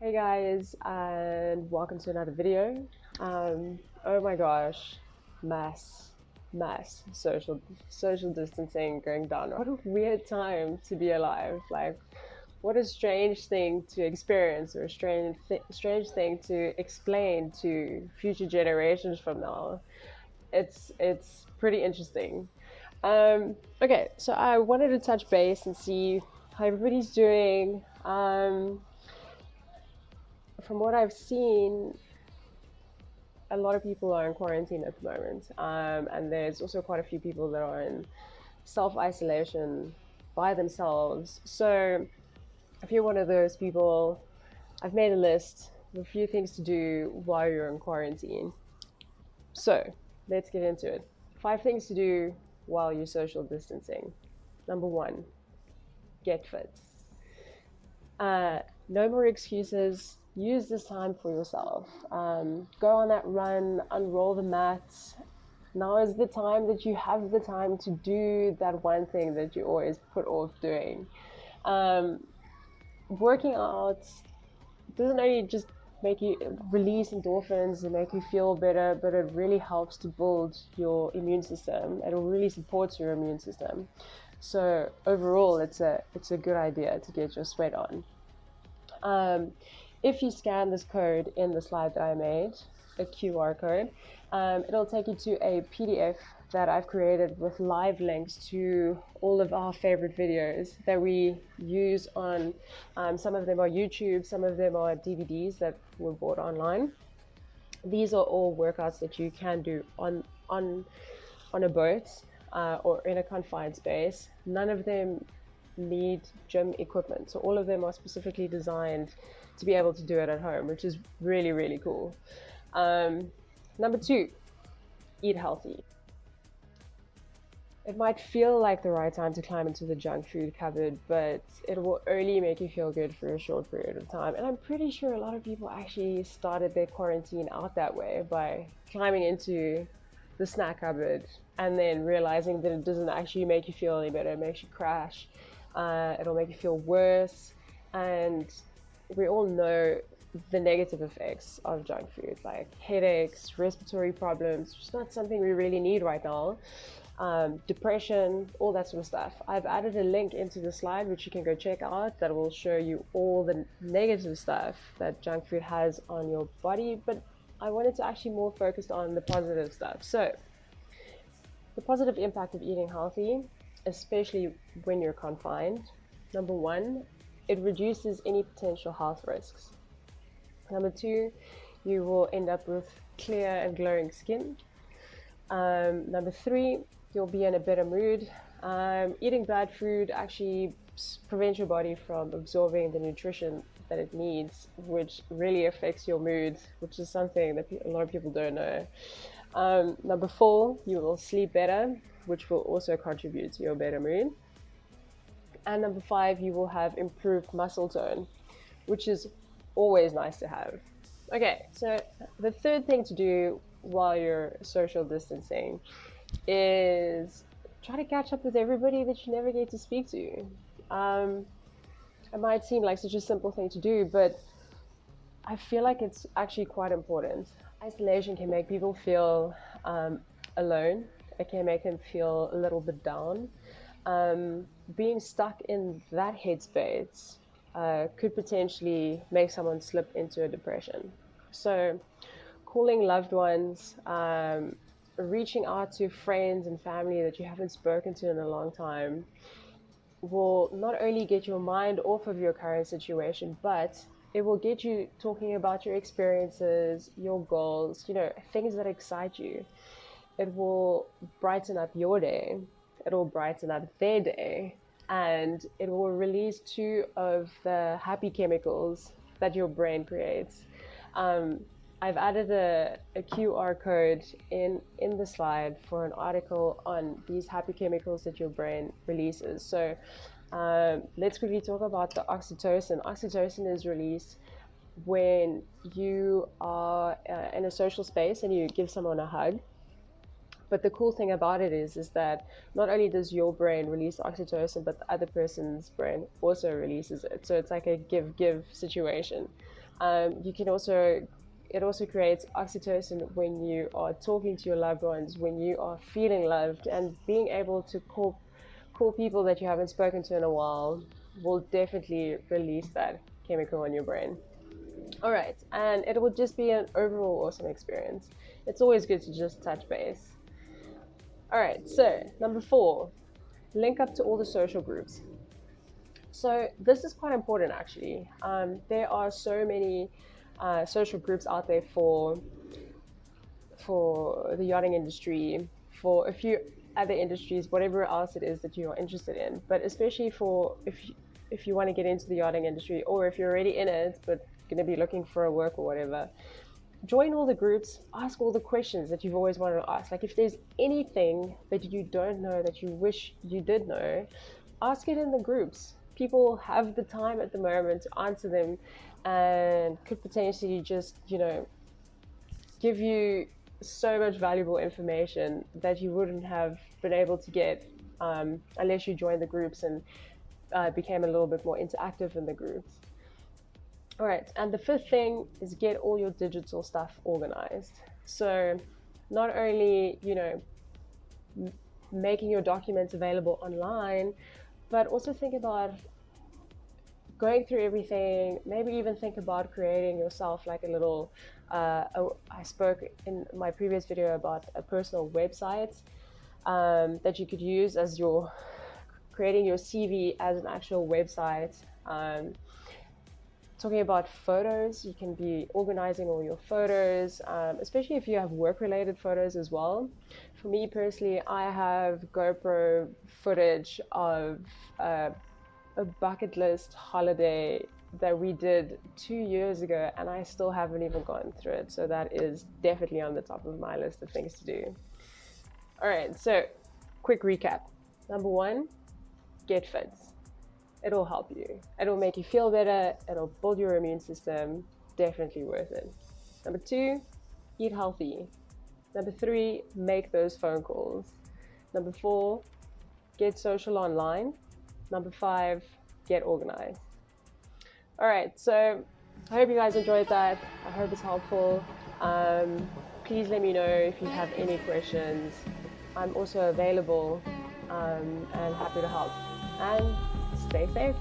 Hey guys, and welcome to another video. Oh my gosh, mass social distancing going down. What a weird time to be alive. Like, what a strange thing to experience, or a strange thing to explain to future generations from now. It's pretty interesting. Okay, so I wanted to touch base and see how everybody's doing. From what I've seen, a lot of people are in quarantine at the moment, and there's also quite a few people that are in self-isolation by themselves. So if you're one of those people, I've made a list of a few things to do while you're in quarantine. So let's get into it. 5 things to do while you're social distancing. Number one, get fit. No more excuses. Use this time for yourself. Go on that run, unroll the mats. Now is the time that you have the time to do that one thing that you always put off doing. Working out doesn't only just make you release endorphins and make you feel better, but it really helps to build your immune system. It really supports your immune system. So overall, it's a good idea to get your sweat on. If you scan this code in the slide that I made, a QR code, it'll take you to a PDF that I've created with live links to all of our favorite videos that we use on, some of them are YouTube, some of them are DVDs that were bought online. These are all workouts that you can do on a boat or in a confined space. None of them need gym equipment, so all of them are specifically designed to be able to do it at home, which is really, really cool. Number two, eat healthy. It might feel like the right time to climb into the junk food cupboard, but it will only make you feel good for a short period of time. And I'm pretty sure a lot of people actually started their quarantine out that way, by climbing into the snack cupboard and then realizing that it doesn't actually make you feel any better. It makes you crash. It'll make you feel worse. And we all know the negative effects of junk food, like headaches, respiratory problems, which is not something we really need right now. Depression, all that sort of stuff. I've added a link into the slide which you can go check out that will show you all the negative stuff that junk food has on your body, but I wanted to actually more focus on the positive stuff. So the positive impact of eating healthy, especially when you're confined. Number one, it reduces any potential health risks. Number two, you will end up with clear and glowing skin. Number three, you'll be in a better mood. Eating bad food actually prevents your body from absorbing the nutrition that it needs, which really affects your mood, which is something that a lot of people don't know. Number four, you will sleep better, which will also contribute to your better mood. And number five, you will have improved muscle tone, which is always nice to have. Okay, so the third thing to do while you're social distancing is try to catch up with everybody that you never get to speak to. It might seem like such a simple thing to do, but I feel like it's actually quite important. Isolation can make people feel alone. It can make them feel a little bit down. Being stuck in that headspace could potentially make someone slip into a depression. So calling loved ones, reaching out to friends and family that you haven't spoken to in a long time will not only get your mind off of your current situation, but it will get you talking about your experiences, your goals, things that excite you. It will brighten up your day. It will brighten up their day. And it will release two of the happy chemicals that your brain creates. I've added a QR code in the slide for an article on these happy chemicals that your brain releases. So let's quickly talk about the oxytocin. Oxytocin is released when you are in a social space and you give someone a hug. But the cool thing about it is that not only does your brain release oxytocin, but the other person's brain also releases it. So it's like a give-give situation. You can also, it also creates oxytocin when you are talking to your loved ones, when you are feeling loved, and being able to call people that you haven't spoken to in a while will definitely release that chemical in your brain. All right, and it will just be an overall awesome experience. It's always good to just touch base. All right, so number 4, link up to all the social groups. So this is quite important actually. There are so many social groups out there for the yachting industry, for a few other industries, whatever else it is that you are interested in. But especially for if you want to get into the yachting industry, or if you're already in it but going to be looking for a work or whatever, join all the groups, ask all the questions that you've always wanted to ask. Like if there's anything that you don't know that you wish you did know, ask it in the groups. People have the time at the moment to answer them, and could potentially just, give you so much valuable information that you wouldn't have been able to get unless you joined the groups and became a little bit more interactive in the groups. All right, and the 5th thing is get all your digital stuff organized. So not only, making your documents available online, but also think about going through everything. Maybe even think about creating yourself like a little, I spoke in my previous video about a personal website that you could use as your, creating your CV as an actual website. Talking about photos, you can be organizing all your photos, especially if you have work-related photos as well. For me personally, I have GoPro footage of a bucket list holiday that we did 2 years ago, and I still haven't even gone through it. So that is definitely on the top of my list of things to do. All right, so quick recap. Number 1, get fit. It'll help you. It'll make you feel better. It'll build your immune system. Definitely worth it. Number 2, eat healthy. Number 3, make those phone calls. Number 4, get social online. Number 5, get organized. All right, so I hope you guys enjoyed that. I hope it's helpful. Please let me know if you have any questions. I'm also available and happy to help. And stay safe.